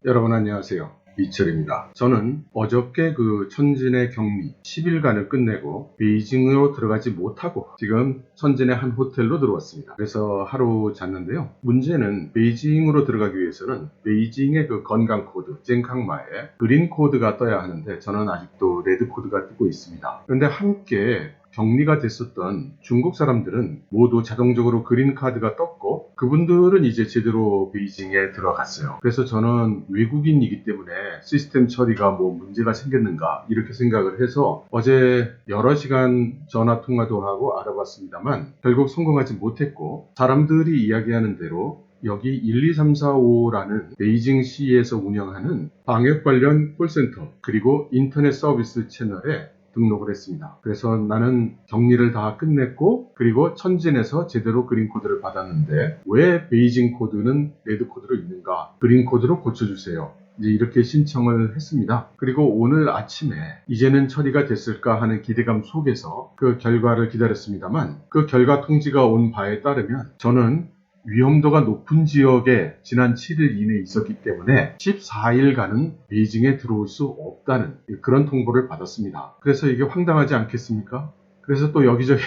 여러분 안녕하세요. 이철입니다. 저는 어저께 그 천진의 격리 10일간을 끝내고 베이징으로 들어가지 못하고 지금 천진의 한 호텔로 들어왔습니다. 그래서 하루 잤는데요. 문제는 베이징으로 들어가기 위해서는 베이징의 그 건강 코드, 젠캉마에 그린 코드가 떠야 하는데 저는 아직도 레드 코드가 뜨고 있습니다. 그런데 함께 격리가 됐었던 중국 사람들은 모두 자동적으로 그린 카드가 떴고 그분들은 이제 제대로 베이징에 들어갔어요. 그래서 저는 외국인이기 때문에 시스템 처리가 뭐 문제가 생겼는가 이렇게 생각을 해서 어제 여러 시간 전화 통화도 하고 알아봤습니다만 결국 성공하지 못했고, 사람들이 이야기하는 대로 여기 12345라는 베이징시에서 운영하는 방역 관련 콜센터 그리고 인터넷 서비스 채널에 등록을 했습니다. 그래서 나는 격리를 다 끝냈고 그리고 천진에서 제대로 그린 코드를 받았는데 왜 베이징 코드는 레드 코드로 있는가, 그린 코드로 고쳐주세요. 이제 이렇게 신청을 했습니다. 그리고 오늘 아침에 이제는 처리가 됐을까 하는 기대감 속에서 그 결과를 기다렸습니다만, 그 결과 통지가 온 바에 따르면 저는 위험도가 높은 지역에 지난 7일 이내에 있었기 때문에 14일간은 베이징에 들어올 수 없다는 그런 통보를 받았습니다. 그래서 이게 황당하지 않겠습니까? 그래서 또 여기저기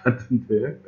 알아봤는데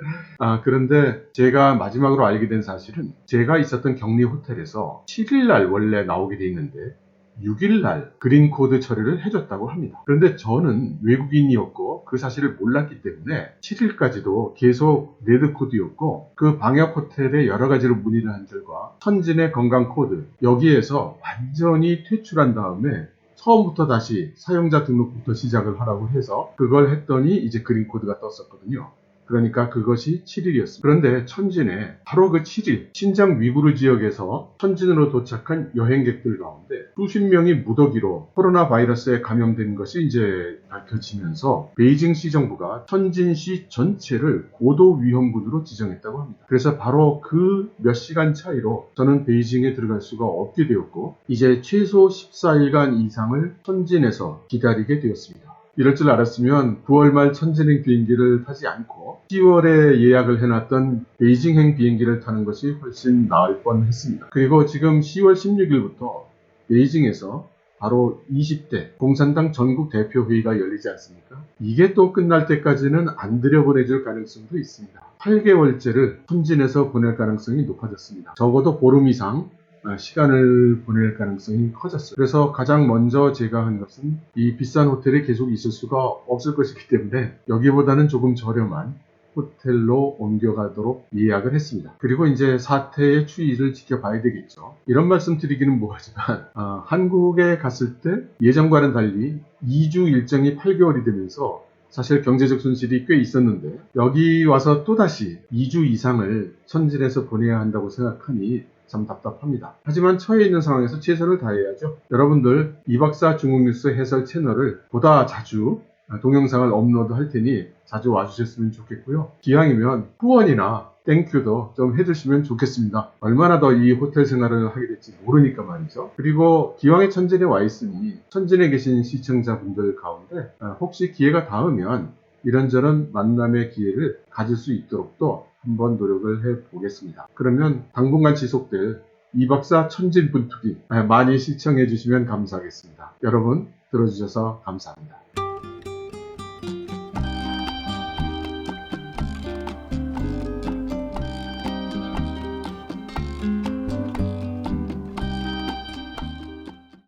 그런데 제가 마지막으로 알게 된 사실은 제가 있었던 격리 호텔에서 7일날 원래 나오게 돼 있는데 6일날 그린 코드 처리를 해줬다고 합니다. 그런데 저는 외국인이었고 그 사실을 몰랐기 때문에 7일까지도 계속 레드 코드였고, 그 방역 호텔에 여러 가지로 문의를 한 결과 천진의 건강 코드 여기에서 완전히 퇴출한 다음에 처음부터 다시 사용자 등록부터 시작을 하라고 해서 그걸 했더니 이제 그린 코드가 떴었거든요. 그러니까 그것이 7일이었습니다. 그런데 천진에 바로 그 7일 신장 위구르 지역에서 천진으로 도착한 여행객들 가운데 수십 명이 무더기로 코로나 바이러스에 감염된 것이 이제 밝혀지면서 베이징시 정부가 천진시 전체를 고도 위험군으로 지정했다고 합니다. 그래서 바로 그 몇 시간 차이로 저는 베이징에 들어갈 수가 없게 되었고 이제 최소 14일간 이상을 천진에서 기다리게 되었습니다. 이럴 줄 알았으면 9월 말 천진행 비행기를 타지 않고 10월에 예약을 해놨던 베이징행 비행기를 타는 것이 훨씬 나을 뻔했습니다. 그리고 지금 10월 16일부터 베이징에서 바로 20대 공산당 전국 대표회의가 열리지 않습니까? 이게 또 끝날 때까지는 안 들여보내줄 가능성도 있습니다. 8개월째를 천진에서 보낼 가능성이 높아졌습니다. 적어도 보름 이상 시간을 보낼 가능성이 커졌어요. 그래서 가장 먼저 제가 한 것은 이 비싼 호텔에 계속 있을 수가 없을 것이기 때문에 여기보다는 조금 저렴한 호텔로 옮겨가도록 예약을 했습니다. 그리고 이제 사태의 추이를 지켜봐야 되겠죠. 이런 말씀 드리기는 뭐하지만 한국에 갔을 때 예전과는 달리 2주 일정이 8개월이 되면서 사실 경제적 손실이 꽤 있었는데 여기 와서 또다시 2주 이상을 천진에서 보내야 한다고 생각하니 참 답답합니다. 하지만 처해 있는 상황에서 최선을 다해야죠. 여러분들 이박사 중국뉴스 해설 채널을 보다 자주 동영상을 업로드 할 테니 자주 와주셨으면 좋겠고요. 기왕이면 후원이나 땡큐도 좀 해주시면 좋겠습니다. 얼마나 더 이 호텔 생활을 하게 될지 모르니까 말이죠. 그리고 기왕에 천진에 와 있으니 천진에 계신 시청자분들 가운데 혹시 기회가 닿으면 이런저런 만남의 기회를 가질 수 있도록 또 한번 노력을 해보겠습니다. 그러면 당분간 지속될 이박사 천진 분투기 많이 시청해 주시면 감사하겠습니다. 여러분 들어주셔서 감사합니다.